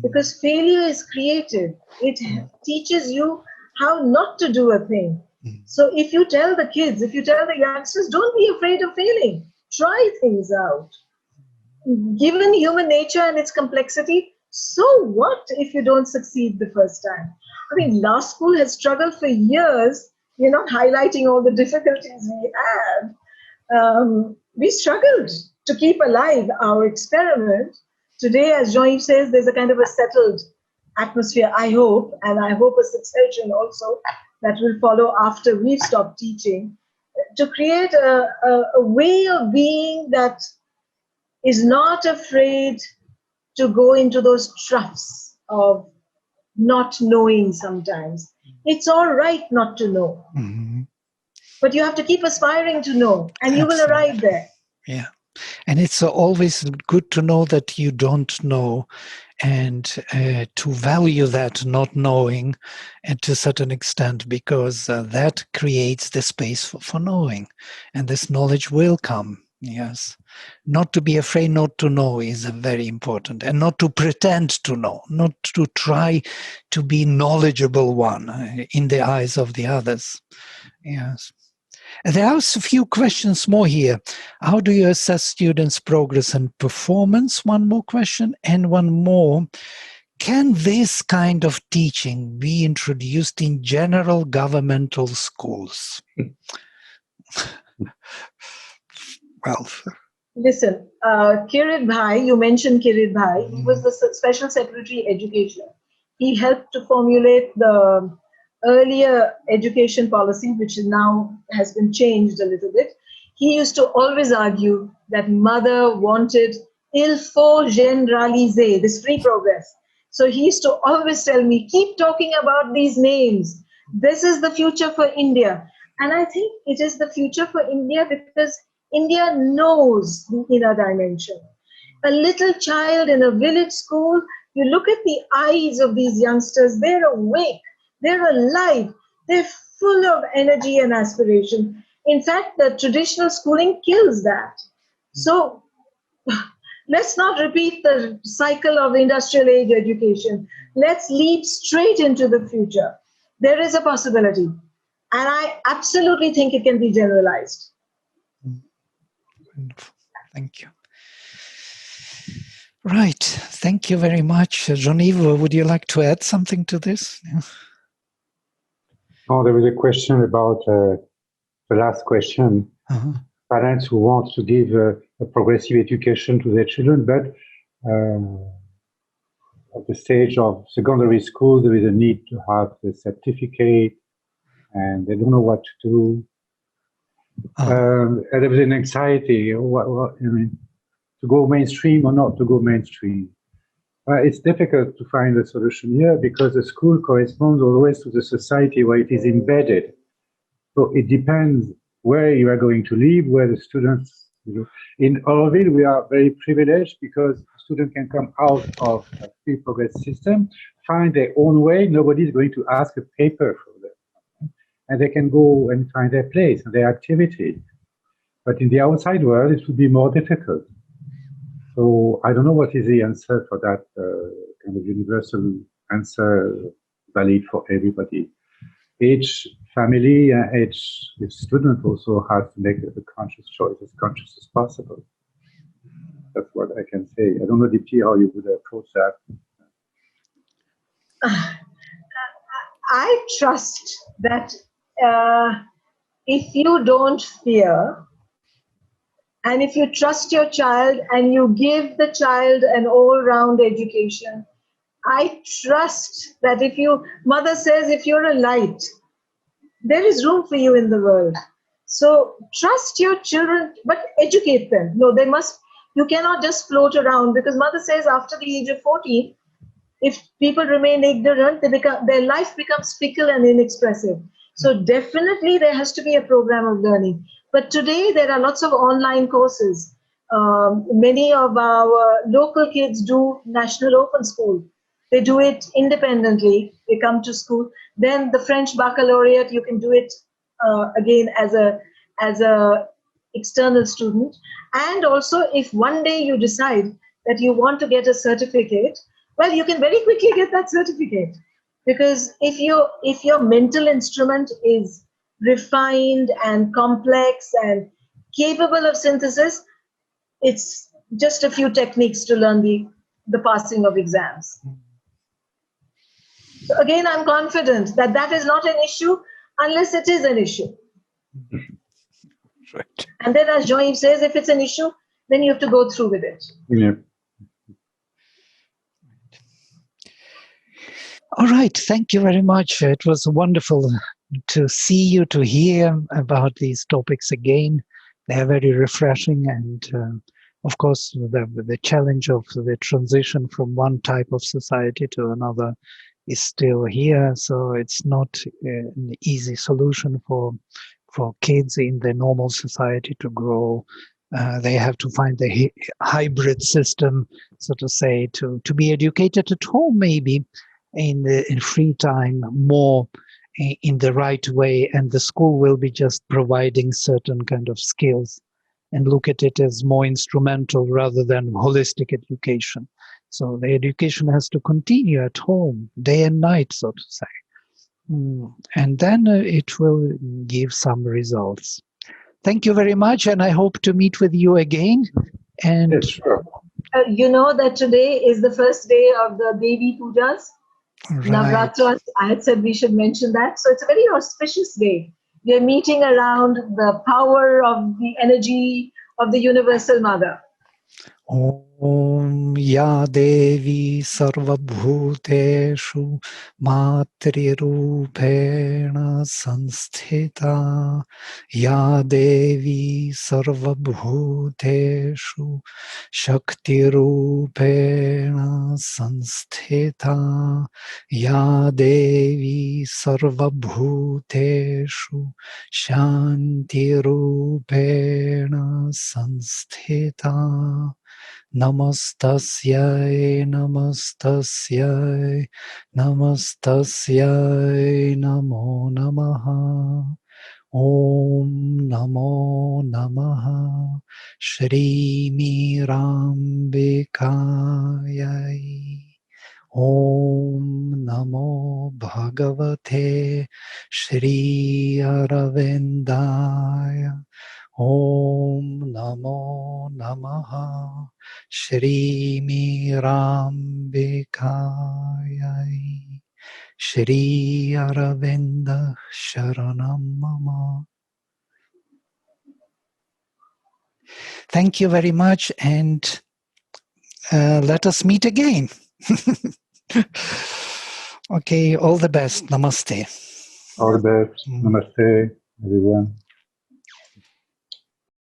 Because failure is creative. It teaches you how not to do a thing. So if you tell the kids, if you tell the youngsters, don't be afraid of failing. Try things out. Given human nature and its complexity, so what if you don't succeed the first time? I mean, law school has struggled for years. We're not highlighting all the difficulties we had. We struggled to keep alive our experiment. Today, as Jean-Yves says, there's a kind of a settled atmosphere, I hope, and I hope a succession also that will follow after we've stopped teaching, to create a way of being that is not afraid to go into those troughs of not knowing sometimes. It's all right not to know, but you have to keep aspiring to know, and you will arrive there. Yeah. And it's always good to know that you don't know, and to value that not knowing, and to a certain extent, because that creates the space for knowing, and this knowledge will come. Yes, not to be afraid not to know is very important, and not to pretend to know, not to try to be knowledgeable one in the eyes of the others. Yes. There are a few questions more here. How do you assess students' progress and performance? One more question, and one more. Can this kind of teaching be introduced in general governmental schools? Well, listen, Kirit Bhai, you mentioned Kirit Bhai. He was the Special Secretary Education. He helped to formulate the earlier education policy, which now has been changed a little bit. He used to always argue that mother wanted il faut généraliser, this free progress. So he used to always tell me, keep talking about these names. This is the future for India. And I think it is the future for India because India knows the inner dimension. A little child in a village school, you look at the eyes of these youngsters, they're awake, they're alive, they're full of energy and aspiration. In fact, the traditional schooling kills that. So let's not repeat the cycle of industrial age education. Let's leap straight into the future. There is a possibility. And I absolutely think it can be generalized. Wonderful. Thank you. Right. Thank you very much. Jean-Yves, would you like to add something to this? Yeah. Oh, there was a question about the last question. Parents who want to give a progressive education to their children, but at the stage of secondary school, there is a need to have the certificate, and they don't know what to do. And there was an anxiety, to go mainstream or not to go mainstream. It's difficult to find a solution here because the school corresponds always to the society where it is embedded. So it depends where you are going to live, where the students, In Auroville, we are very privileged because students can come out of a free progress system, find their own way. Nobody is going to ask a paper for them. And they can go and find their place and their activity. But in the outside world, it would be more difficult. So I don't know what is the answer for that kind of universal answer valid for everybody. Each family and each student also has to make a conscious choice, as conscious as possible. That's what I can say. I don't know, Deepti, how you would approach that. I trust that if you don't fear, and if you trust your child and you give the child an all-round education, I trust that mother says, if you're a light, there is room for you in the world. So trust your children, but educate them. No, you cannot just float around, because mother says after the age of 14, if people remain ignorant, their life becomes fickle and inexpressive. So definitely there has to be a program of learning. But today there are lots of online courses. Many of our local kids do National Open School. They do it independently. They come to school. Then the French baccalaureate, you can do it again as a external student. And also, if one day you decide that you want to get a certificate, well, you can very quickly get that certificate, because if your mental instrument is refined and complex and capable of synthesis, it's just a few techniques to learn the passing of exams. So again, I'm confident that that is not an issue unless it is an issue. Right. And then, as Jean-Yves says, if it's an issue, then you have to go through with it. Yeah. All right, thank you very much. It was wonderful to see you, to hear about these topics again. They are very refreshing, and of course, the challenge of the transition from one type of society to another is still here. So it's not an easy solution for kids in the normal society to grow. They have to find the hybrid system, so to say, to be educated at home, maybe in free time, more in the right way, and the school will be just providing certain kind of skills and look at it as more instrumental rather than holistic education. So the education has to continue at home, day and night, so to say. And then it will give some results. Thank you very much, and I hope to meet with you again. And Yes, sure. You know that today is the first day of the Devi Pujas. right. Navratras, I had said we should mention that. So it's a very auspicious day. We are meeting around the power of the energy of the Universal Mother. Om Ya Devi Sarvabhuteshu Matrirupena Sanstita Ya Devi Sarvabhuteshu Shaktirupena Sanstita Ya Devi Sarvabhuteshu Shantirupena Sanstita Namastasyai, Namastasyai, Namastasyai, Namo Namaha. Om Namo Namaha Shri Mirambikayai. Om Namo Bhagavate Shri Aravindaya. Om Namo Namaha Shri Mirambikayai. Shri Aravinda Sharanam Mama. Thank you very much, and let us meet again. Okay, all the best. Namaste. All the best. Namaste, everyone.